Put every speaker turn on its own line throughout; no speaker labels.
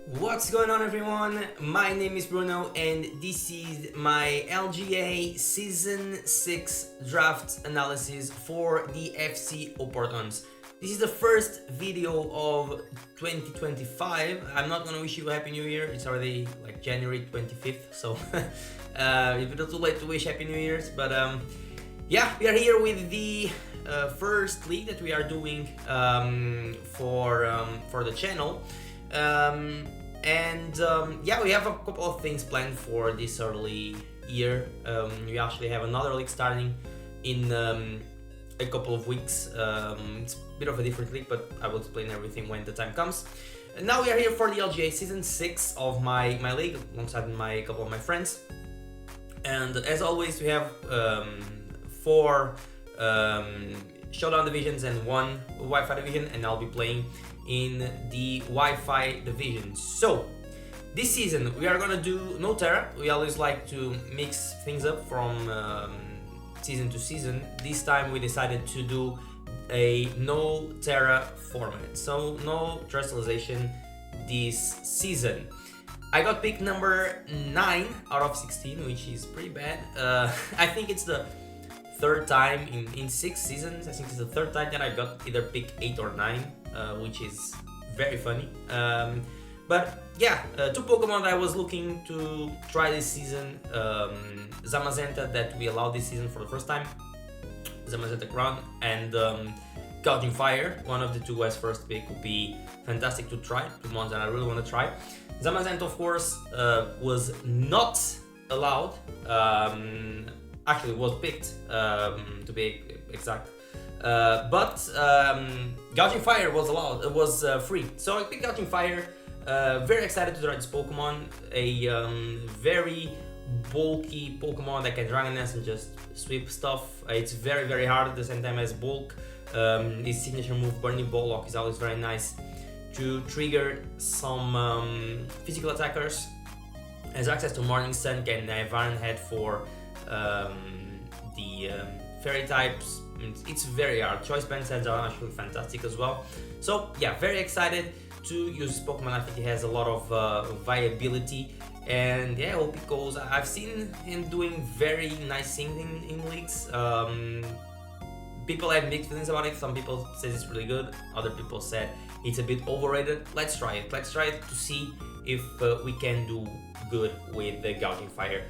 What's going on, everyone? My name is Bruno and this is my LGA Season 6 draft analysis for the FC Oportons. This is the first video of 2025. I'm not gonna wish you a Happy New Year, it's already like January 25th, so it's too late to wish Happy New Year's, but yeah, we are here with the first league that we are doing for the channel. Yeah, we have a couple of things planned for this early year. We actually have another league starting in a couple of weeks. It's a bit of a different league, but I will explain everything when the time comes. And now we are here for the LGA Season 6 of my league, alongside a couple of my friends. And as always, we have 4 Showdown divisions and 1 Wi-Fi division, and I'll be playing in the Wi-Fi division. So this season we are gonna do no Tera. We always like to mix things up from season to season. This time we decided to do a no Tera format, so no terrestrialization this season. I got pick number 9 out of 16, which is pretty bad. I think it's the third time in 6 seasons. I think it's the third time that I got either pick 8 or 9, which is very funny. But yeah, 2 Pokemon that I was looking to try this season. Zamazenta, that we allowed this season for the first time. Zamazenta Crown and Gouging Fire. One of the 2 as first pick would be fantastic to try. 2 ones that I really want to try. Zamazenta, of course, was not allowed. Actually was picked, to be exact, but Gouging Fire was allowed. It was free, so I picked Gouging Fire. Very excited to try this Pokemon. A very bulky Pokemon that can Dragon Nest and just sweep stuff. It's very hard at the same time as bulk. His signature move, Burning Bollock, is always very nice to trigger some physical attackers. Has access to Morning Sun, can Iron Head for the fairy types. It's very hard. Choice Bands are actually fantastic as well. So yeah, very excited to use this Pokemon. I think it has a lot of viability, and yeah, I hope it goes. I've seen him doing very nice things in leagues. People have mixed feelings about it. Some people say it's really good, other people said it's a bit overrated. Let's try it to see if we can do good with the Gouging Fire.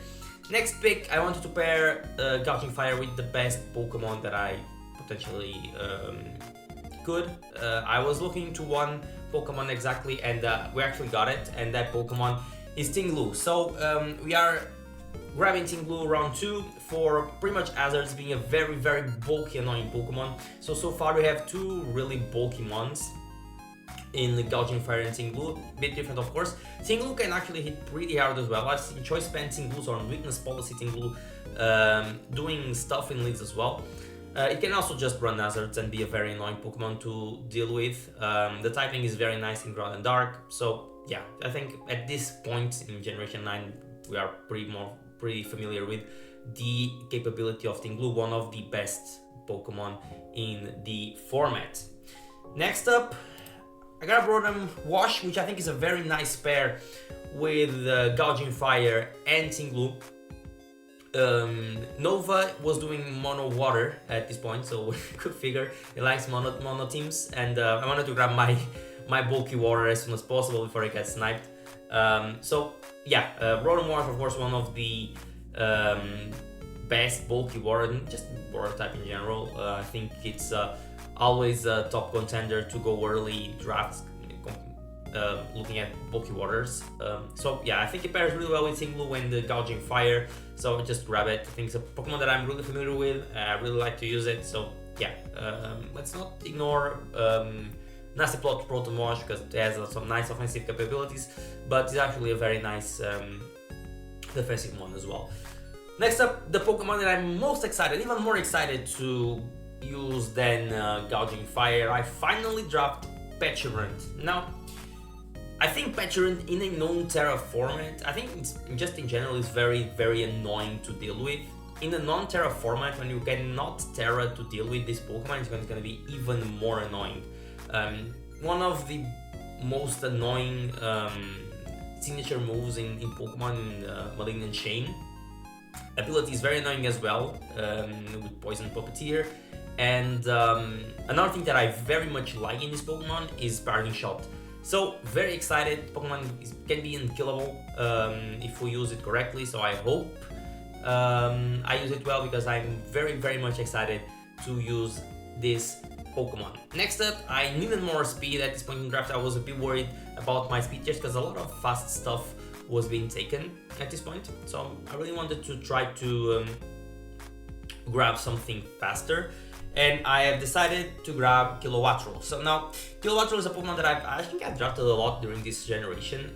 Next pick, I wanted to pair Gouging Fire with the best Pokemon that I potentially could. I was looking to one Pokemon exactly, and we actually got it, and that Pokemon is Tinglu. So we are grabbing Tinglu round 2 for pretty much Hazards being a very bulky, annoying Pokemon. So far we have 2 really bulky ones in the Gouging Fire and Tinglu. A bit different, of course. Tinglu can actually hit pretty hard as well. I've seen Choice Band Tinglus or Weakness Policy Tinglu doing stuff in leagues as well. It can also just run Hazards and be a very annoying Pokemon to deal with. The typing is very nice in Ground and Dark. So yeah, I think at this point in Generation 9 we are pretty familiar with the capability of Tinglu, one of the best Pokemon in the format. Next up, I got a Rotom Wash, which I think is a very nice pair with Gouging Fire and Tinglu. Nova was doing Mono Water at this point, so we could figure he likes mono teams, and I wanted to grab my bulky water as soon as possible before it gets sniped. So yeah, Rotom Wash, of course, one of the best bulky water, and just water type in general. I think it's always a top contender to go early drafts, looking at bulky waters. So yeah, I think it pairs really well with Tinglu and the Gouging Fire, so just grab it. I think it's a Pokemon that I'm really familiar with. I really like to use it, so yeah, let's not ignore Nasty Plot Rotom Wash, because it has some nice offensive capabilities, but it's actually a very nice defensive one as well. Next up, the Pokemon that I'm most excited, even more excited to use than Gouging Fire. I finally dropped Petulant. Now, I think Petulant in a non-Tera format, I think it's just in general is very annoying to deal with. In a non-Tera format, when you cannot Tera to deal with this Pokemon, it's going to be even more annoying. One of the most annoying signature moves in Pokemon Malignant Chain. Ability is very annoying as well, with Poison Puppeteer. And another thing that I very much like in this Pokemon is Parting Shot. So very excited. Pokemon can be unkillable if we use it correctly, so I hope I use it well, because I'm very much excited to use this Pokemon. Next up, I needed more speed at this point in the draft. I was a bit worried about my speed tiers because a lot of fast stuff was being taken at this point, so I really wanted to try to grab something faster, and I have decided to grab Kilowattrel. So now, Kilowattrel is a Pokemon that I think I've drafted a lot during this generation.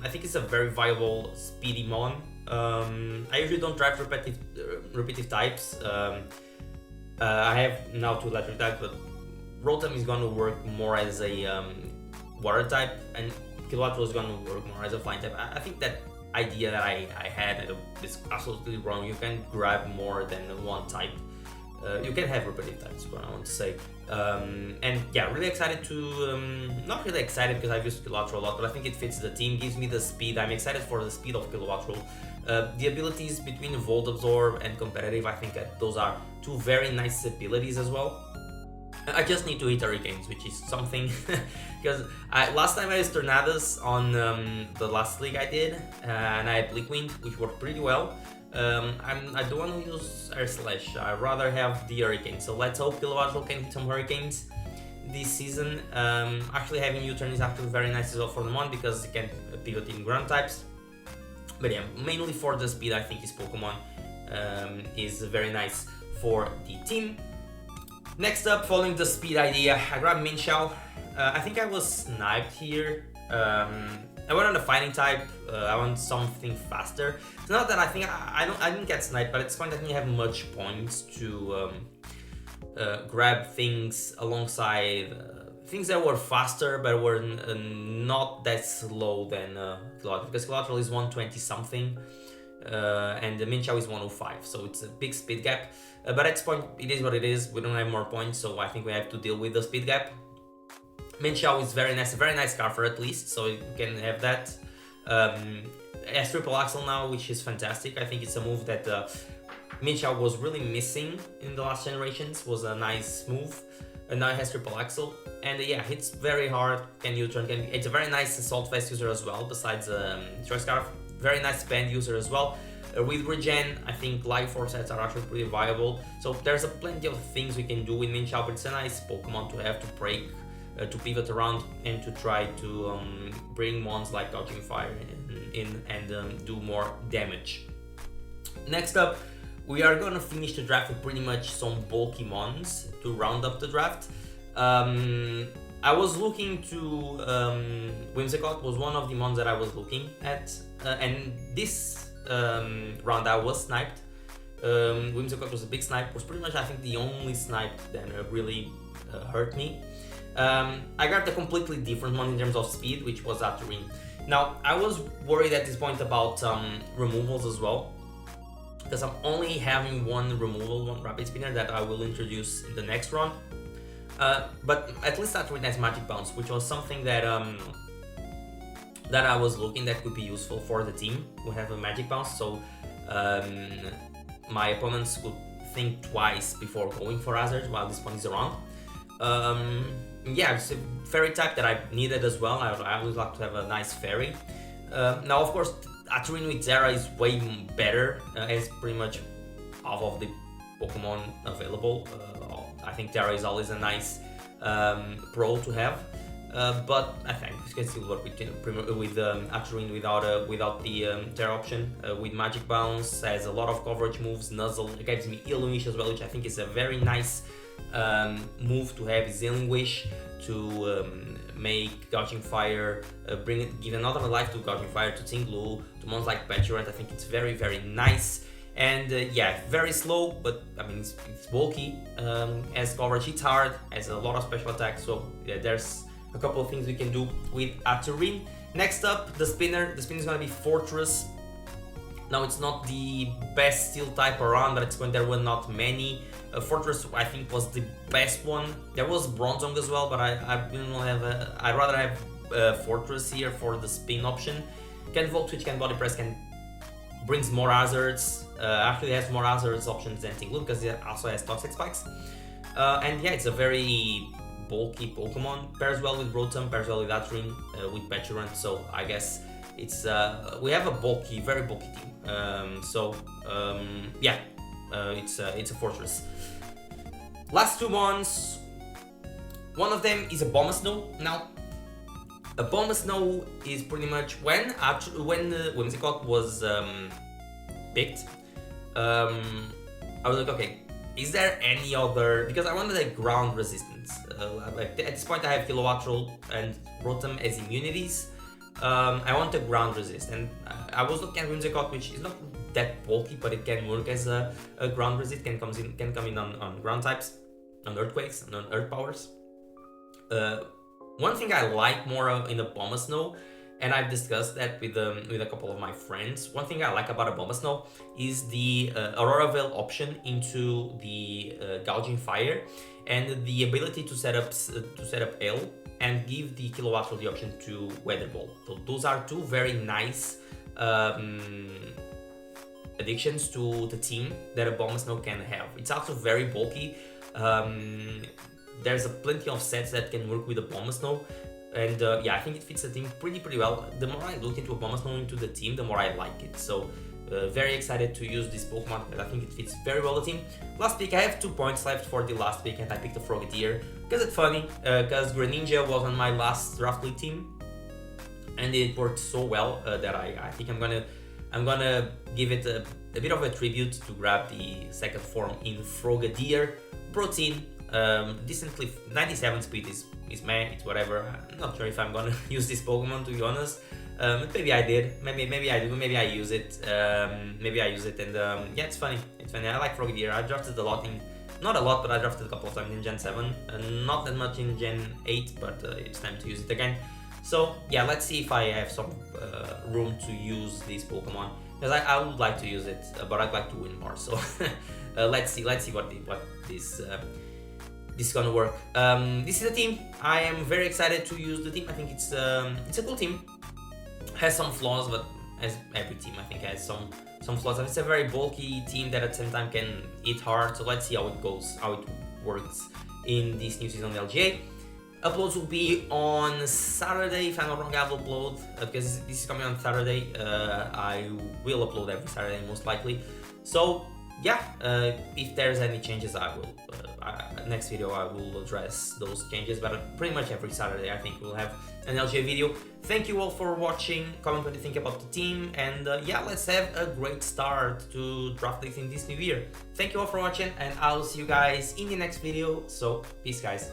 I think it's a very viable speedy mon. I usually don't draft repetitive types. I have now 2 electric types, but Rotom is going to work more as a water type, and Kilowattrel is going to work more as a flying type. I think that idea that I had is absolutely wrong. You can grab more than one type. You can have repetitive types, what I want to say. And yeah, really excited to, not really excited because I've used Kilowattrel a lot, but I think it fits the team, gives me the speed. I'm excited for the speed of Kilowattrel. The abilities between Volt Absorb and Competitive, I think that those are 2 very nice abilities as well. I just need to hit Hurricanes, which is something, because last time I used Tornadoes on the last league I did, and I had Bleak Wind, which worked pretty well. I don't want to use Air Slash, I'd rather have the Hurricane, so let's hope Kilowattrel can hit some Hurricanes this season. Actually having U-Turn is actually very nice as well for the mon, because it can pivot in ground types. But yeah, mainly for the speed, I think this Pokemon is very nice for the team. Next up, following the speed idea, I grabbed Minchao. I think I was sniped here. I went on the fighting type. I want something faster. It's not that I think I didn't get sniped, but at this point I didn't have much points to grab things alongside things that were faster but were not that slow than Kilowattrel, because Kilowattrel is 120 something. And the Minchao is 105, so it's a big speed gap. But at this point, it is what it is. We don't have more points, so I think we have to deal with the speed gap. Minchao is very nice, a very nice Scarfer at least, so you can have that. Has Triple Axle now, which is fantastic. I think it's a move that Minchao was really missing in the last generations. Was a nice move, and now it has Triple Axle. And yeah, hits very hard. Can U-turn. It's a very nice Assault Vest user as well. Besides Choice Scarf, very nice Band user as well. With Regen, I think Life Force sets are actually pretty viable. So there's a plenty of things we can do with Minchao, but it's a nice Pokemon to have to break, to pivot around, and to try to bring mons like Dodging Fire in and do more damage. Next up, we are gonna finish the draft with pretty much some bulky mons to round up the draft. I was looking to Whimsicott was one of the mons that I was looking at, and this round I was sniped. Whimsicott was a big snipe, was pretty much I think the only snipe that really hurt me. I grabbed a completely different one in terms of speed, which was Aturin. Now, I was worried at this point about removals as well, because I'm only having one removal, one Rapid Spinner that I will introduce in the next round. But at least Aturin has Magic Bounce, which was something that that I was looking that could be useful for the team who have a Magic Bounce, so my opponents would think twice before going for Hazard while this one is around. Yeah, it's a Fairy type that I needed as well. I would like to have a nice Fairy. Now, of course, Aturin with Tera is way better, as pretty much half of the Pokemon available. I think Tera is always a nice pro to have. But I think you can still work with Aturin without the Terra option. With Magic Bounce, has a lot of coverage moves. Nuzzle, it gives me Healing Wish as well, which I think is a very nice move to have. Is Healing Wish to make Dodging Fire, give another life to Dodging Fire, to Tinglu, to mons like Peturant. I think it's very nice. And yeah, very slow, but I mean it's bulky. Has coverage, hits hard, has a lot of special attacks. So yeah, there's a couple of things we can do with Aturin. Next up, the spinner. The spinner is gonna be Fortress. Now it's not the best steel type around, but at this point there were not many. Fortress I think was the best one. There was Bronzong as well, but I didn't have I'd rather have Fortress here for the spin option. Can Volt Switch, can Body Press, can brings more hazards. Actually has more hazards options than Tinglu because it also has Toxic Spikes. And yeah, it's a very bulky Pokemon. Pairs well with Rotom, pairs well with Atrin, with Petulant. So I guess it's we have a bulky, very bulky team. Yeah, it's a Fortress. Last two ones. One of them is a Bombasnow. Now, a Bombasnow is pretty much when Whimsicott was picked. I was like, okay, is there any other? Because I wanted a ground resistance. Like at this point, I have Kilowattrel and Rotom as immunities. I want a ground resist, and I was looking at Whimsicott, which is not that bulky, but it can work as a ground resist. Can come in on ground types, on earthquakes, and on earth powers. One thing I like more in a Bombasnow, and I've discussed that with a couple of my friends. One thing I like about a Bombasnow is the Aurora Veil option into the Gouging Fire, and the ability to set up L and give the Kilowattrel the option to Weather Ball. So those are two very nice additions to the team that a Bombasnow can have. It's also very bulky. There's plenty of sets that can work with a Bombasnow, and yeah, I think it fits the team pretty well. The more I look into a Bombasnow into the team, the more I like it. So very excited to use this Pokemon because I think it fits very well the team. Last pick, I have 2 points left for the last pick, and I picked a Frogadier because it's funny, because Greninja was on my last Draft League team, and it worked so well that I think I'm gonna give it a bit of a tribute to grab the second form in Frogadier. Protein, decently 97 speed is meh, it's whatever. I'm not sure if I'm gonna use this Pokemon, to be honest. Maybe I did, maybe I do, maybe I use it, and yeah, it's funny. I like Frogadier. I drafted a lot in, not a lot, but I drafted a couple of times in Gen 7, not that much in Gen 8, but it's time to use it again. So yeah, let's see if I have some room to use this Pokemon, because I would like to use it, but I'd like to win more. So let's see what this is gonna work. This is the team. I am very excited to use the team. I think it's a cool team. Has some flaws, but as every team I think has some flaws. It's a very bulky team that at the same time can hit hard. So let's see how it goes, how it works in this new season of LGA. Uploads will be on Saturday, if I'm not wrong. I will upload because this is coming on Saturday. I will upload every Saturday most likely. So yeah, if there's any changes, I will next video I will address those changes, but pretty much every Saturday I think we'll have an LGA video. Thank you all for watching. Comment what you think about the team, and yeah, let's have a great start to Draft League in this new year. Thank you all for watching, and I'll see you guys in the next video. So peace, guys.